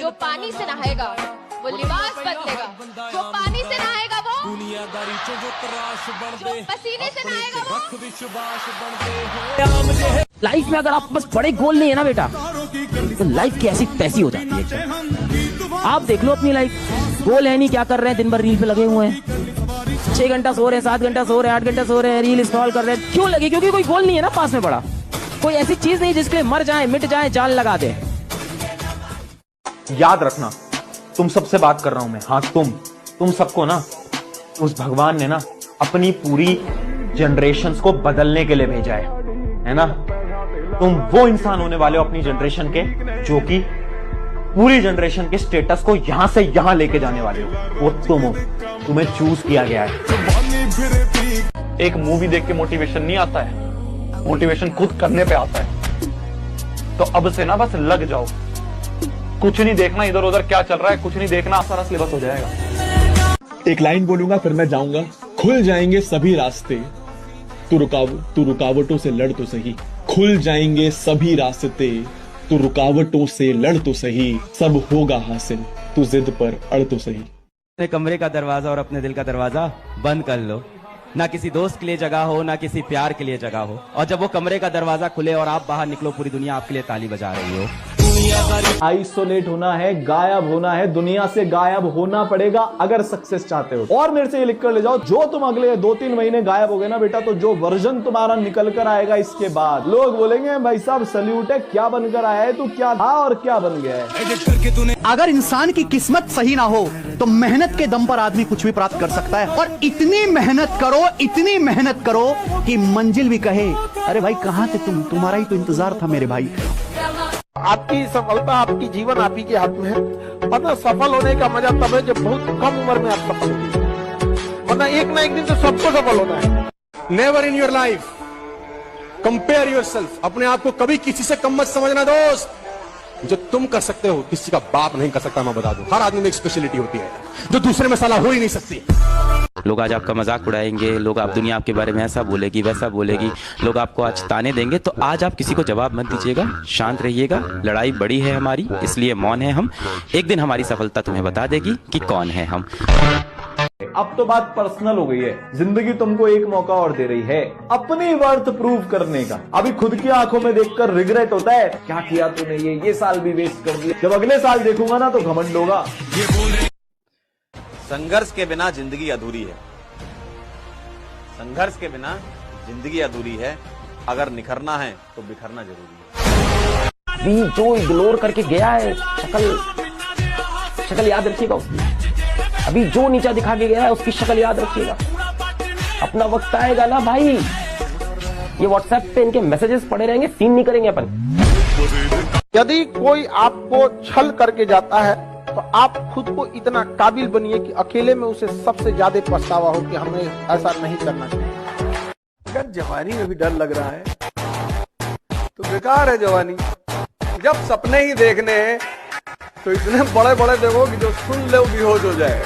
जो पानी से नहाएगा वो लिबास बदलेगा, जो पानी से नहाएगा वो जो पसीने से नहाएगा वो। लाइफ में अगर आप बस बड़े गोल नहीं है ना बेटा, तो लाइफ कैसी तैसी हो जाती है। आप देख लो अपनी लाइफ, गोल है नहीं, क्या कर रहे हैं, दिन भर रील पे लगे हुए हैं, 6 घंटा सो रहे हैं, 7 घंटा सो रहे हैं, 8 घंटा सो रहे हैं, रील स्क्रॉल कर रहे हैं। क्यों लगे? क्योंकि कोई गोल नहीं है ना पास में पड़ा, कोई ऐसी चीज नहीं जिसके लिए मर जाए, मिट जाए, जान लगा दे। याद रखना, तुम सबसे बात कर रहा हूं मैं। हाँ, तुम सबको ना उस भगवान ने ना अपनी पूरी जनरेशन्स को बदलने के लिए भेजा है ना। तुम वो इंसान होने वाले हो अपनी जनरेशन के, जो कि पूरी जनरेशन के स्टेटस को यहां से यहां लेके जाने वाले हो। वो तुम हो, तुम्हें चूज किया गया है। एक मूवी देख के मोटिवेशन नहीं आता है, मोटिवेशन खुद करने पे आता है। तो अब से ना बस लग जाओ, कुछ नहीं देखना इधर उधर क्या चल रहा है, कुछ नहीं देखना, सारा सिलेबस हो जाएगा। एक लाइन बोलूंगा फिर मैं जाऊंगा। खुल जाएंगे सभी रास्ते, तू रुकावटों से लड़ तो सही। खुल जाएंगे सभी रास्ते, तू रुकावटों से लड़ तो सही। सब होगा हासिल, तू जिद पर अड़ तो सही। अपने कमरे का दरवाजा और अपने दिल का दरवाजा बंद कर लो। ना किसी दोस्त के लिए जगह हो, ना किसी प्यार के लिए जगह हो। और जब वो कमरे का दरवाजा खुले और आप बाहर निकलो, पूरी दुनिया आपके लिए ताली बजा रही हो। आइसोलेट होना है, गायब होना है, दुनिया से गायब होना पड़ेगा अगर सक्सेस चाहते हो। और मेरे से ये लिख कर ले जाओ, जो तुम अगले 2-3 महीने गायब हो गए ना बेटा, तो जो वर्जन तुम्हारा निकल कर आएगा इसके बाद, लोग बोलेंगे भाई साहब सल्यूट है, क्या बनकर आया है तू, क्या था और क्या बन गया है। अगर इंसान की किस्मत सही ना हो तो मेहनत के दम पर आदमी कुछ भी प्राप्त कर सकता है। और इतनी मेहनत करो कि मंजिल भी कहे, अरे भाई कहाँ थे तुम, तुम्हारा ही तो इंतजार था मेरे भाई। आपकी सफलता, आपकी जीवन आप ही के हाथ में है। वरना सफल होने का मजा तब है जब बहुत कम उम्र में आप सफल हो, वरना एक ना एक दिन तो सबको सफल होना है। Never in your life compare yourself. अपने आप को कभी किसी से कम मत समझना दोस्त। जो तुम कर सकते हो किसी का बाप नहीं कर सकता, मैं बता दूं। हर आदमी में एक स्पेशलिटी होती है जो दूसरे में साला हो ही नहीं सकती। लोग आज आपका मजाक उड़ाएंगे, लोग आप दुनिया आपके बारे में ऐसा बोलेगी वैसा बोलेगी, लोग आपको आज ताने देंगे। तो आज आप किसी को जवाब मत दीजिएगा, शांत रहिएगा। लड़ाई बड़ी है हमारी, इसलिए मौन है हम। एक दिन हमारी सफलता तुम्हें बता देगी कि कौन है हम। अब तो बात पर्सनल हो गई है। जिंदगी तुमको एक मौका और दे रही है अपनी वर्थ प्रूव करने का। अभी खुद की आंखों में देखकर रिग्रेट होता है, क्या किया तूने, ये साल भी वेस्ट कर दिया। जब अगले साल देखूंगा ना तो घमंड होगा। संघर्ष के बिना जिंदगी अधूरी है। संघर्ष के बिना जिंदगी अधूरी है। अगर निखरना है तो बिखरना जरूरी है। अभी जो इग्नोर करके गया है, शक्ल याद रखिएगा उसकी। अभी जो नीचा दिखा के गया है उसकी शक्ल याद रखिएगा। अपना वक्त आएगा ना भाई, ये व्हाट्सएप पे इनके मैसेजेस पड़े रहेंगे, सीन नहीं करेंगे अपन। यदि कोई आपको छल करके जाता है तो आप खुद को इतना काबिल बनिए कि अकेले में उसे सबसे ज्यादा पछतावा हो कि हमें ऐसा नहीं करना चाहिए। अगर जवानी में भी डर लग रहा है तो बेकार है जवानी। जब सपने ही देखने हैं तो इतने बड़े बड़े देखो कि जो सुन ले वो बेहोश हो जाए।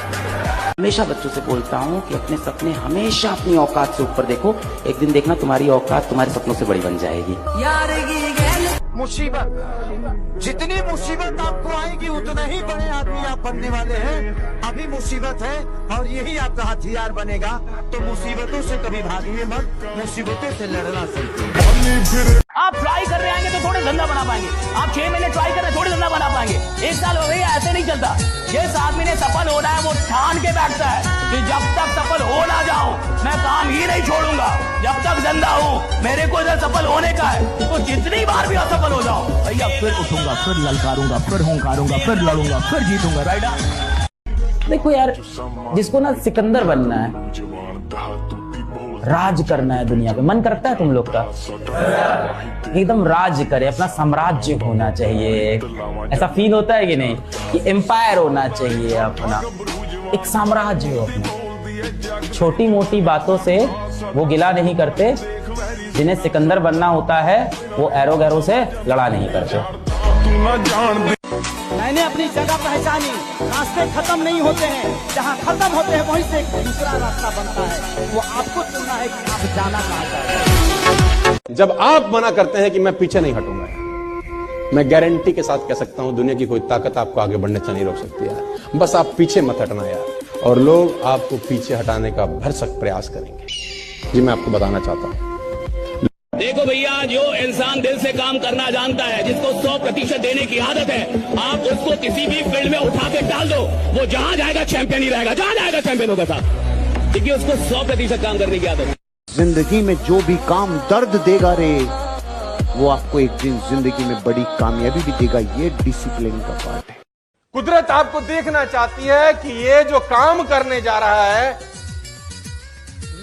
हमेशा बच्चों से बोलता हूँ कि अपने सपने हमेशा अपनी औकात से ऊपर देखो। एक दिन देखना तुम्हारी औकात तुम्हारे सपनों से बड़ी बन जाएगी। मुसीबत, जितनी मुसीबत आपको आएगी उतने ही बड़े आदमी आप बनने वाले हैं। अभी मुसीबत है और यही आपका हथियार बनेगा। तो मुसीबतों से कभी भागिए मत, मुसीबतों से लड़ना सीखिए। आप ट्राई कर रहे आएंगे तो थोड़े धंधा बना पाएंगे। आप 6 महीने ट्राई कर रहे थोड़े धंधा बना पाएंगे। 1 साल हो गई, ऐसे नहीं चलता। जिस आदमी ने सफल होना है वो ठान के बैठता है कि जब तक सफल हो ना जाऊं मैं काम ही नहीं छोड़ूंगा। जब तक जिंदा हूं मेरे को इधर सफल होने का है, तो जितनी बार भी असफल हो जाओ भैया, फिर उठूंगा, फिर ललकारूंगा, फिर हुंकारूंगा, फिर लड़ूंगा, फिर जीतूंगा। राइट? देखो यार, जिसको ना सिकंदर बनना है, राज करना है दुनिया पे, मन करता है तुम लोग का एकदम राज करे, अपना साम्राज्य होना चाहिए। ऐसा फील होता है कि नहीं कि एम्पायर होना चाहिए, अपना एक साम्राज्य हो अपना। छोटी मोटी बातों से वो गिला नहीं करते। जिन्हें सिकंदर बनना होता है वो एरो गैरो से लड़ा नहीं करते। मैंने अपनी जगह पहचानी। रास्ते खत्म नहीं होते हैं, जहाँ खत्म होते हैं वहीं से एक दूसरा रास्ता बनता है। वो आपको चुनना है कि आप जाना कहाँ चाहते हैं। जब आप मना करते हैं कि मैं पीछे नहीं हटूंगा, मैं गारंटी के साथ कह सकता हूं दुनिया की कोई ताकत आपको आगे बढ़ने से नहीं रोक सकती यार। बस आप पीछे मत हटना यार, और लोग आपको पीछे हटाने का भरसक प्रयास करेंगे। जी मैं आपको बताना चाहता हूं, देखो भैया, जो इंसान दिल से काम करना जानता है, जिसको 100% देने की आदत है, आप उसको किसी भी फील्ड में उठा के डाल दो, वो जहां जाएगा चैंपियन ही रहेगा, जहां जाएगा चैंपियन होगा साहब, क्योंकि उसको 100% काम करने की आदत है। जिंदगी में जो भी काम दर्द देगा रे, वो आपको एक दिन जिंदगी में बड़ी कामयाबी भी देगा। ये डिसिप्लिन का पार्ट है। कुदरत आपको देखना चाहती है कि ये जो काम करने जा रहा है,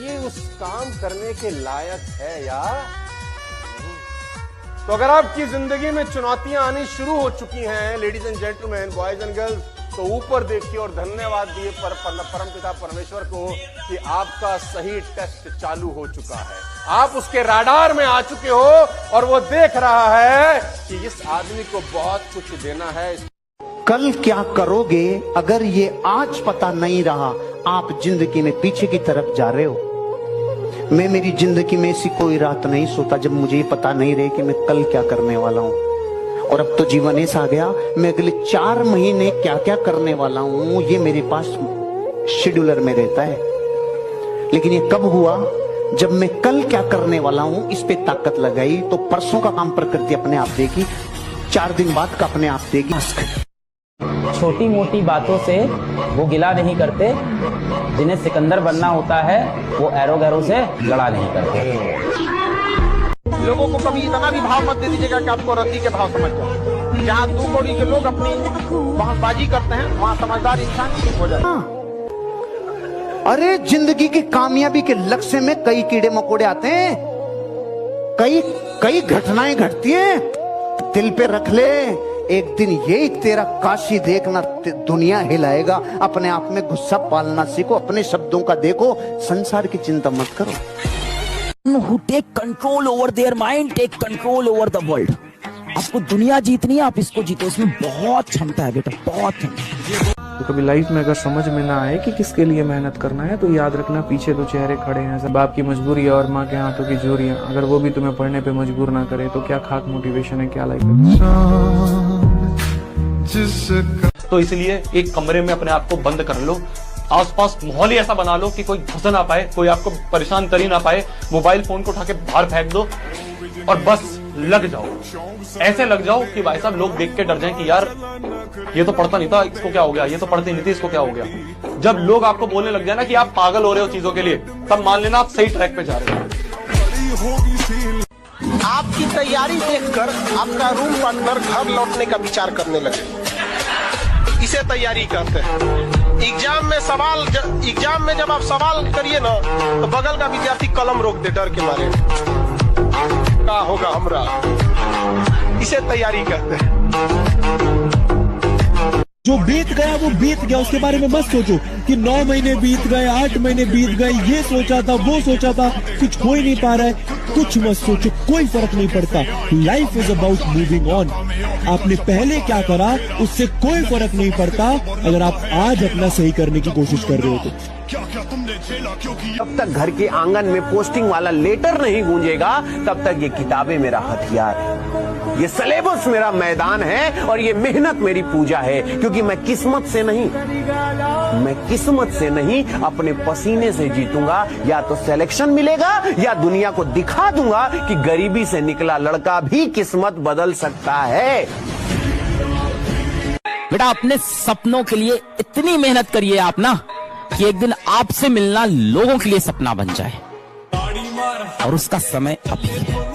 ये उस काम करने के लायक है यार। तो अगर आपकी जिंदगी में चुनौतियां आनी शुरू हो चुकी हैं, ladies and gentleman, boys and girls, तो ऊपर देखिए और धन्यवाद दिए परमपिता परमेश्वर को कि आपका सही टेस्ट चालू हो चुका है। आप उसके राडार में आ चुके हो और वो देख रहा है कि इस आदमी को बहुत कुछ देना है। कल क्या करोगे अगर ये आज पता नहीं रहा, आप जिंदगी में पीछे की तरफ जा रहे हो। मैं मेरी जिंदगी में ऐसी कोई रात नहीं सोता जब मुझे ये पता नहीं रहे कि मैं कल क्या करने वाला हूं। और अब तो जीवन ऐसा आ गया, मैं अगले 4 महीने क्या क्या करने वाला हूं ये मेरे पास शेड्यूलर में रहता है। लेकिन ये कब हुआ? जब मैं कल क्या करने वाला हूं इस पे ताकत लगाई, तो परसों का काम प्रकृति अपने आप देगी, 4 दिन बाद का अपने आप देगी। छोटी मोटी बातों से वो गिला नहीं करते, जिन्हें सिकंदर बनना होता है वो एरो गैरो से लड़ा नहीं करते। लोगों को कभी इतना भी भाव मत दे दीजिएगा कि आपको रद्दी के भाव समझ जाए। जहां 2 कौड़ी के लोग अपनी बहसबाजी करते हैं, वहां समझदार इंसान ठीक हो जाए। अरे जिंदगी की कामयाबी के लक्ष्य में कई कीड़े मकोड़े आते हैं, कई घटनाएं घटती हैं। दिल पे रख ले, एक दिन यही तेरा काशी देखना दुनिया हिलाएगा। अपने आप में गुस्सा पालना सीखो, अपने शब्दों का देखो, संसार की चिंता मत करो। Who take control over their mind, take control over the world. आपको दुनिया जीतनी है, आप इसको जीतो, इसमें बहुत क्षमता है बेटा, बहुत क्षमता। तो कभी लाइफ में अगर समझ में ना आए कि किसके लिए मेहनत करना है, तो याद रखना पीछे 2 चेहरे खड़े हैं। सब बाप की मजबूरी और माँ के हाथों की जोरियां, अगर वो भी तुम्हें पढ़ने पे मजबूर ना करे तो क्या खाक मोटिवेशन है, क्या लाइफ है। तो इसलिए एक कमरे में अपने आप को बंद कर लो, आसपास माहौल ही ऐसा बना लो कि कोई घुस ना पाए, कोई आपको परेशान कर ही ना पाए। मोबाइल फोन को उठा के बाहर फेंक दो और बस लग जाओ। ऐसे लग जाओ कि भाई साहब लोग देख के डर जाएं कि यार ये तो पढ़ता नहीं था, इसको क्या हो गया, ये तो पढ़ती नहीं थी, इसको क्या हो गया। जब लोग आपको बोलने लग जाए ना कि आप पागल हो रहे हो चीजों के लिए, तब मान लेना आप सही ट्रैक पे जा रहे हो। आपकी तैयारी देखकर आपका रूम पार्टनर घर लौटने का विचार करने लगे, इसे तैयारी कहते हैं। एग्जाम में जब आप सवाल करिए ना, तो बगल का विद्यार्थी कलम रोक दे डर के मारे, क्या होगा हमरा, इसे तैयारी कहते हैं। जो बीत गया वो बीत गया, उसके बारे में मत सोचो कि 9 महीने बीत गए, 8 महीने बीत गए, ये सोचा था, वो सोचा था, कुछ हो ही नहीं पा रहा है। कुछ मत सोचो, कोई फर्क नहीं पड़ता। Life is about moving on. आपने पहले क्या करा उससे कोई फर्क नहीं पड़ता, अगर आप आज अपना सही करने की कोशिश कर रहे हो तो। जब तक घर के आंगन में पोस्टिंग वाला लेटर नहीं गूंजेगा, तब तक ये किताबें मेरा हथियार है, ये सिलेबस मेरा मैदान है और ये मेहनत मेरी पूजा है। क्योंकि मैं किस्मत से नहीं अपने पसीने से जीतूंगा। या तो सिलेक्शन मिलेगा या दुनिया को दिखा दूंगा कि गरीबी से निकला लड़का भी किस्मत बदल सकता है। बेटा अपने सपनों के लिए इतनी मेहनत करिए आप ना, कि एक दिन आपसे मिलना लोगों के लिए सपना बन जाए, और उसका समय अभी है।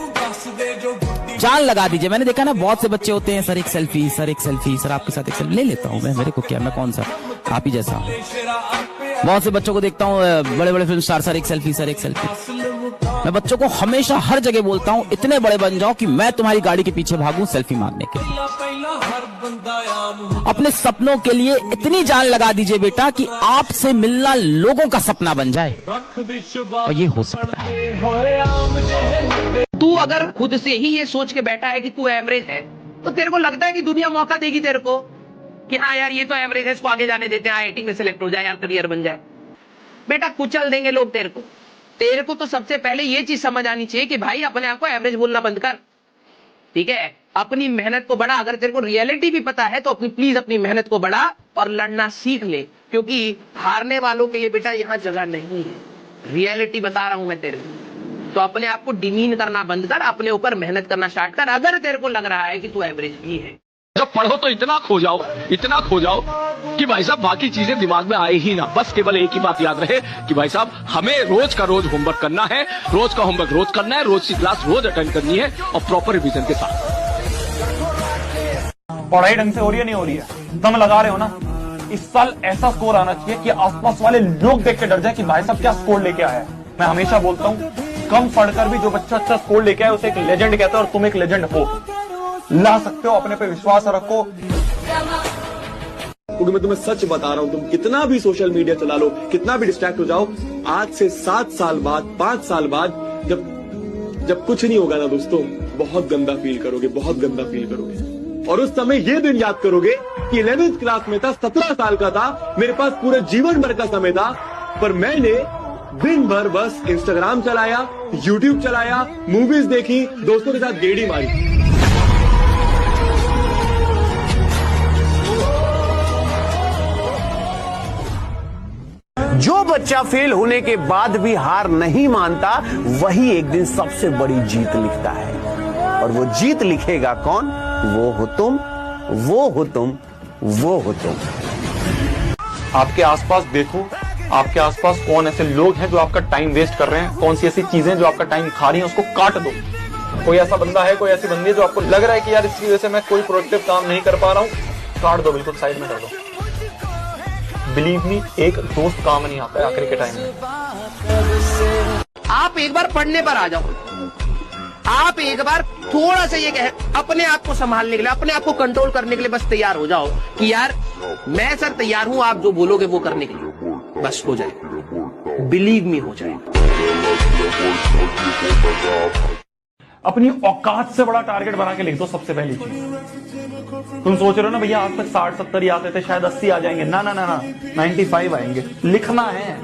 जान लगा दीजिए। मैंने देखा ना बहुत से बच्चे होते हैं, सर एक सेल्फी, सर एक सेल्फी, सर आपके साथ एक सेल्फी ले लेता हूँ मैं, मेरे को क्या, मैं कौन सा आप ही जैसा हूँ। बहुत से बच्चों को देखता हूँ, बड़े बड़े फिल्म स्टार, सर एक सेल्फी, सर एक सेल्फी। मैं बच्चों को हमेशा हर जगह बोलता हूँ, इतने बड़े बन जाओ कि मैं तुम्हारी गाड़ी के पीछे भागूं सेल्फी मांगने के लिए। अपने सपनों के लिए इतनी जान लगा दीजिए बेटा कि आपसे मिलना लोगों का सपना बन जाए, और ये हो सकता है। तू अगर खुद से ही ये सोच के बैठा है कि तू एवरेज है, तो तेरे को लगता है कि दुनिया मौका देगी तेरे को कि हाँ यार ये तो एवरेज है, इसको आगे जाने देते हैं, IIT में सिलेक्ट हो जाए यार, करियर बन जाए। बेटा कुचल देंगे लोग तेरे को। तेरे को तो सबसे पहले ये चीज समझ आनी चाहिए कि भाई अपने आप को एवरेज बोलना बंद कर, ठीक है। अपनी मेहनत को बढ़ा। अगर तेरे को रियलिटी भी पता है तो प्लीज अपनी मेहनत को बढ़ा और लड़ना सीख ले, क्योंकि हारने वालों के लिए बेटा यहाँ जगह नहीं है। रियलिटी बता रहा हूं मैं तेरे को। तो अपने आप को डिमीन करना बंद कर, अपने ऊपर मेहनत करना स्टार्ट कर। अगर तेरे को लग रहा है कि तू एवरेज भी है, जब पढ़ो तो इतना खो जाओ कि भाई साहब बाकी चीजें दिमाग में आए ही ना। बस केवल एक ही बात याद रहे कि भाई साहब हमें रोज का रोज होमवर्क करना है, रोज का होमवर्क रोज करना है, रोज की क्लास रोज अटेंड करनी है और प्रॉपर रिवीजन के साथ। पढ़ाई ढंग से हो रही है नहीं हो रही है, दम लगा रहे हो ना, इस साल ऐसा स्कोर आना चाहिए कि आसपास वाले लोग देख के डर जाए कि भाई साहब क्या स्कोर लेके आया है। मैं हमेशा बोलता हूँ कम पढ़कर भी जो बच्चा अच्छा स्कोर लेके आए उसे एक लेजेंड कहते हैं, और तुम एक लेजेंड हो, ला सकते हो, अपने पे विश्वास रखो। क्योंकि मैं तुम्हें सच बता रहा हूं, तुम कितना भी सोशल मीडिया चला लो, कितना भी डिस्ट्रैक्ट हो जाओ, आज से 7 साल बाद 5 साल बाद जब कुछ नहीं होगा ना दोस्तों, बहुत गंदा फील करोगे, बहुत गंदा फील करोगे। और उस समय ये दिन याद करोगे कि 11th क्लास में था, 17 साल का था, मेरे पास पूरे जीवन भर का समय था, पर मैंने दिन भर बस इंस्टाग्राम चलाया, यूट्यूब चलाया, मूवीज देखी, दोस्तों के साथ गेड़ी मारी। जो बच्चा फेल होने के बाद भी हार नहीं मानता, वही एक दिन सबसे बड़ी जीत लिखता है। और वो जीत लिखेगा कौन? वो हो तुम, वो हो तुम, वो हो तुम। आपके आसपास देखो, आपके आसपास कौन ऐसे लोग हैं जो आपका टाइम वेस्ट कर रहे हैं, कौन सी ऐसी चीजें जो आपका टाइम खा रही हैं, उसको काट दो। कोई ऐसा बंदा है, कोई ऐसी बंदी है जो आपको लग रहा है कि यार इसकी वजह से मैं कोई प्रोडक्टिव काम नहीं कर पा रहा हूं, काट दो, बिल्कुल साइड में कर दो। बिलीव मी, एक दोस्त काम नहीं आता है आखिरी के टाइम में। आप एक बार पढ़ने पर आ जाओ, आप एक बार थोड़ा सा ये कह अपने आप को संभालने के लिए, अपने आप को कंट्रोल करने के लिए बस तैयार हो जाओ कि यार मैं सर तैयार हूं, आप जो बोलोगे वो करने के लिए, बस हो जाए। बिलीव मी, हो जाए। अपनी औकात से बड़ा टारगेट बना के लिख दो। सबसे पहली चीज, तुम सोच रहे हो ना भैया आज तक 60-70 ही आते थे, शायद 80 आ जाएंगे, ना ना ना ना, 95 आएंगे। लिखना है,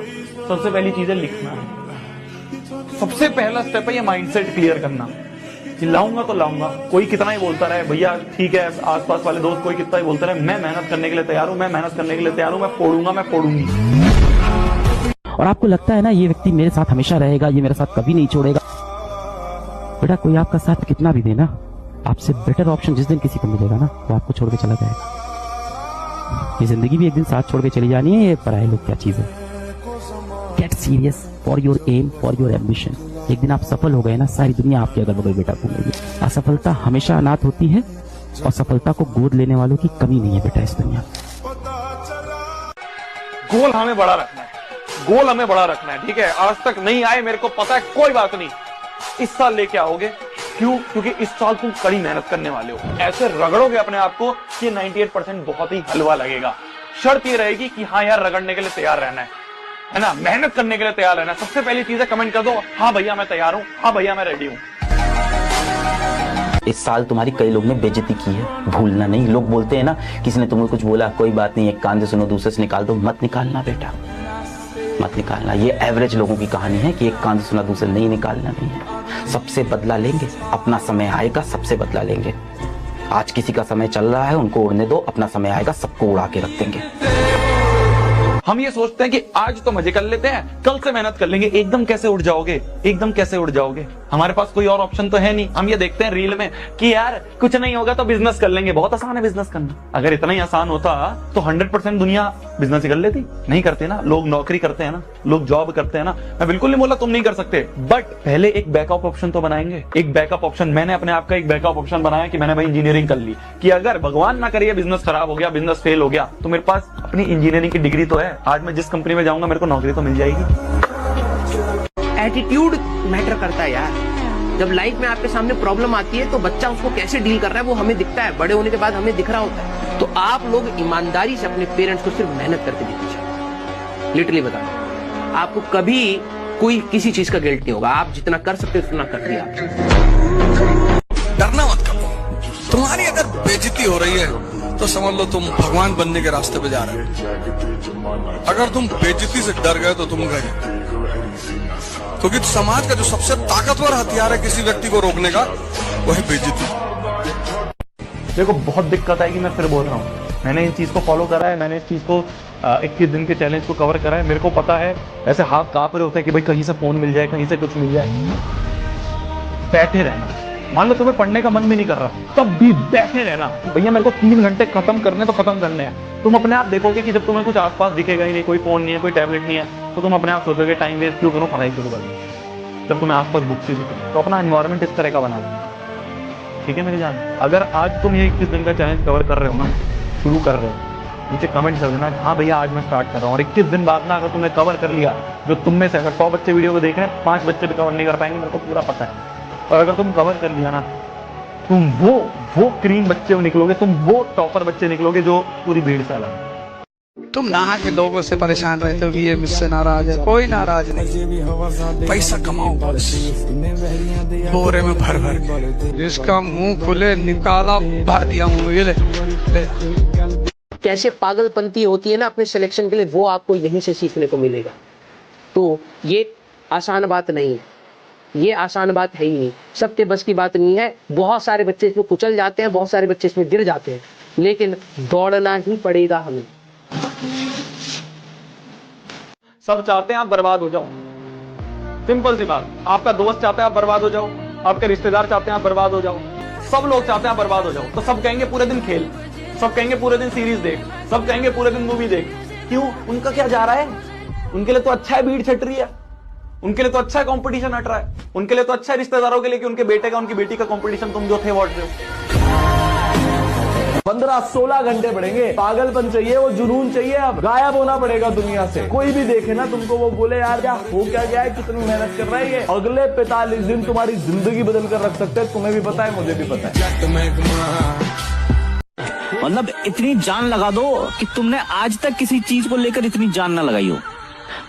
सबसे पहली चीज है लिखना है। सबसे पहला स्टेप है ये माइंडसेट क्लियर करना कि लाऊंगा तो लाऊंगा, कोई कितना ही बोलता रहे, भैया ठीक है, आसपास वाले दोस्त कोई कितना ही बोलता रहे, मैं मेहनत करने के लिए तैयार हूं, मैं मेहनत करने के लिए तैयार हूं, मैं फोड़ूंगा, मैं फोड़ूंगी। और आपको लगता है ना ये व्यक्ति मेरे साथ हमेशा रहेगा, ये मेरे साथ कभी नहीं छोड़ेगा, बेटा कोई आपका साथ कितना भी देना, आपसे बेटर ऑप्शन जिस दिन किसी को मिलेगा ना, वो आपको छोड़ के चला जाएगा। ये जिंदगी भी एक दिन साथ छोड़ के चली जानी है, ये पराये लोग क्या चीज है। Get serious for your aim, for your ambition. एक दिन आप सफल हो गए ना, सारी दुनिया आपके अगल बगल बेटा घूमेगी। असफलता हमेशा अनाथ होती है और सफलता को गोद लेने वालों की कमी नहीं है बेटा इस दुनिया। गोल हमें बड़ा रखना है, गोल हमें बड़ा रखना है, ठीक है। आज तक नहीं आए मेरे को पता है, कोई बात नहीं, इस साल लेके आओगे। क्यों? क्योंकि इस साल तुम कड़ी मेहनत करने वाले हो, ऐसे रगड़ोगे अपने आप को कि 98% बहुत ही हलवा लगेगा। शर्त ये रहेगी कि हाँ यार रगड़ने के लिए तैयार रहना है ना, मेहनत करने के लिए तैयार रहना है। सबसे पहली चीज है कमेंट कर दो, हाँ भैया मैं तैयार हूं, हाँ भैया मैं रेडी हूं। इस साल तुम्हारी कई लोग ने बेइज्जती की है, भूलना नहीं। लोग बोलते हैं ना, किसी ने तुम्हें कुछ बोला, कोई बात नहीं, एक कान से सुनो दूसरे से निकाल दो, मत निकालना बेटा, मत निकालना। ये एवरेज लोगों की कहानी है कि एक कान से सुना दूसरे नहीं निकालना नहीं है। सबसे बदला लेंगे, अपना समय आएगा, सबसे बदला लेंगे। आज किसी का समय चल रहा है, उनको उड़ने दो, अपना समय आएगा, सबको उड़ा के रख देंगे। हम ये सोचते हैं कि आज तो मजे कर लेते हैं, कल से मेहनत कर लेंगे। एकदम कैसे उड़ जाओगे, एकदम कैसे उड़ जाओगे? हमारे पास कोई और ऑप्शन तो है नहीं। हम ये देखते हैं रील में कि यार कुछ नहीं होगा तो बिजनेस कर लेंगे, बहुत आसान है बिजनेस करना। अगर इतना ही आसान होता तो 100% दुनिया बिजनेस ही कर लेती। नहीं करते ना, लोग नौकरी करते हैं ना, लोग जॉब करते हैं ना। मैं बिल्कुल नहीं बोला तुम नहीं कर सकते, बट पहले एक बैकअप ऑप्शन तो बनाएंगे। एक बैकअप ऑप्शन, मैंने अपने आप का एक बैकअप ऑप्शन बनाया कि मैंने भाई इंजीनियरिंग कर ली, कि अगर भगवान ना करिए बिजनेस खराब हो गया, बिजनेस फेल हो गया, तो मेरे पास अपनी इंजीनियरिंग की डिग्री तो है। आज मैं जिस कंपनी में जाऊंगा मेरे को नौकरी तो मिल जाएगी। एटीट्यूड मैटर करता है यार। जब लाइफ में आपके सामने प्रॉब्लम आती है तो बच्चा उसको कैसे डील कर रहा है वो हमें दिखता है, बड़े होने के बाद हमें दिख रहा होता है। तो आप लोग ईमानदारी से अपने पेरेंट्स को सिर्फ मेहनत करके दीजिए। लिटरली बता रहा हूं, आपको कभी कोई किसी चीज का गिल्ट नहीं होगा। आप जितना कर सकते हो उतना कर दिया। डरना मत करो, तुम्हारी अगर बेइज्जती हो रही है तो समझ लो तुम भगवान बनने के रास्ते पे जा रहे हो। अगर तुम बेइज्जती से डर गए तो तुम गए, क्योंकि समाज का जो सबसे ताकतवर हथियार है किसी व्यक्ति को रोकने का, वह है बेइज्जती। देखो बहुत दिक्कत आएगी, मैं फिर बोल रहा हूँ। मैंने इन चीज़ को फॉलो करा है, मैंने इस चीज़ को 21 दिन के चैलेंज को कवर करा है। मेरे को पता है ऐसे हाथ कांप रहे होते हैं कि भाई कहीं से फ़ोन मिल जाए, कहीं से कुछ मिल जाए। बैठे रहना, मान लो तुम्हें पढ़ने का मन भी नहीं कर रहा, तब भी बैठे रहना। भैया मेरे को 3 घंटे खत्म करने तो खत्म करने हैं। तुम अपने आप देखोगे कि जब तुम्हें कुछ आसपास दिखेगा ही नहीं, कोई फ़ोन नहीं है, कोई टैबलेट नहीं है, तो तुम अपने आप सोचोगे टाइम वेस्ट क्यों करो, पढ़ाई शुरू करो। जब तुम्हें आसपास बुक्स ही दिखे तो अपना एनवायरनमेंट इस तरह का बना दो। ठीक है मेरी जान, अगर आज तुम ये 21 दिन का चैलेंज कवर कर रहे हो ना, शुरू कर रहे हो, नीचे कमेंट कर देना हाँ भैया आज मैं स्टार्ट कर रहा हूँ। और 21 दिन बाद ना अगर तुमने कवर कर लिया, जो तुम में से अगर 100 बच्चे वीडियो को देख रहे हैं, 5 बच्चे भी कवर नहीं कर पाएंगे, मेरे को पूरा पता है। और अगर तुम कवर कर लिया ना, तुम वो क्रीम बच्चे निकलोगे, तुम वो टॉपर बच्चे निकलोगे जो पूरी भीड़ से अलग। तुम नहा के लोगों से परेशान रहते हो कि ये मुझसे नाराज है, कोई नाराज नहीं। पैसा कमाओ बस, बोरे में भर भर के, जिसका मुंह खुले निकाला भर दिया मुंह। ये ले। कैसे पागलपंती होती है ना अपने सिलेक्शन के लिए, वो आपको यहीं से सीखने को मिलेगा। तो ये आसान बात नहीं है, ये आसान बात है ही नहीं, सबके बस की बात नहीं है। बहुत सारे बच्चे इसमें कुचल जाते हैं, बहुत सारे बच्चे इसमें गिर जाते हैं, लेकिन दौड़ना ही पड़ेगा हमें। सब चाहते हैं आप बर्बाद हो जाओ, सिंपल सी बात। आपका दोस्त चाहता है आप बर्बाद हो जाओ, आपके रिश्तेदार चाहते हैं आप बर्बाद हो जाओ, सब लोग चाहते हैं आप बर्बाद हो जाओ। तो सब कहेंगे पूरे दिन खेल, सब कहेंगे पूरे दिन सीरीज देख, सब कहेंगे पूरे दिन मूवी देख। क्यों? उनका क्या जा रहा है? उनके लिए तो अच्छा है भीड़ छट रही है, उनके लिए तो अच्छा है कंपटीशन हट रहा है, उनके लिए तो अच्छा है रिश्तेदारों के लिए कि उनके बेटे का उनकी बेटी का कंपटीशन तुम जो थे वो हट रहे हो। 15-16 घंटे पड़ेंगे। पागलपन चाहिए, वो जुनून चाहिए, अब गायब होना पड़ेगा दुनिया से। कोई भी देखे ना तुमको, वो बोले यार क्या हो क्या गया है, कितनी मेहनत कर रहा है ये। अगले 45 दिन तुम्हारी जिंदगी बदल कर रख सकते हैं, तुम्हें भी पता है, मुझे भी पता है। मतलब इतनी जान लगा दो कि तुमने आज तक किसी चीज को लेकर इतनी जान ना लगाई हो।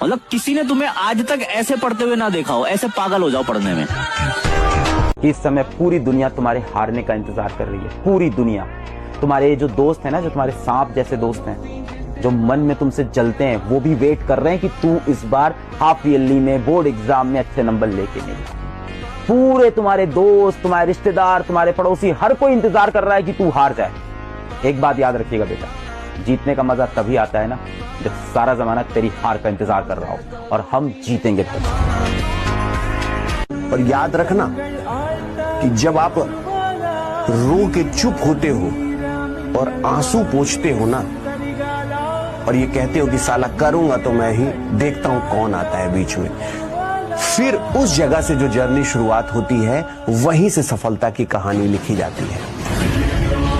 मतलब किसी ने तुम्हें आज तक ऐसे पढ़ते हुए ना देखा हो, ऐसे पागल हो जाओ पढ़ने में। इस समय पूरी दुनिया तुम्हारे हारने का इंतजार कर रही है, पूरी दुनिया। तुम्हारे जो दोस्त हैं ना, जो तुम्हारे सांप जैसे दोस्त हैं, जो मन में तुमसे जलते हैं, वो भी वेट कर रहे हैं कि तू इस बार हाफ ईयरली में, बोर्ड एग्जाम में अच्छे नंबर लेके नहीं। पूरे तुम्हारे दोस्त, तुम्हारे रिश्तेदार, तुम्हारे पड़ोसी, हर कोई इंतजार कर रहा है कि तू हार जाए। एक बात याद रखिएगा बेटा, जीतने का मजा तभी आता है ना जब सारा जमाना तेरी हार का इंतजार कर रहा हो, और हम जीतेंगे तब। और याद रखना कि जब आप रो के चुप होते हो और आंसू पोंछते हो ना, और ये कहते हो कि साला करूंगा तो मैं ही, देखता हूं कौन आता है बीच में, फिर उस जगह से जो जर्नी शुरुआत होती है, वहीं से सफलता की कहानी लिखी जाती है।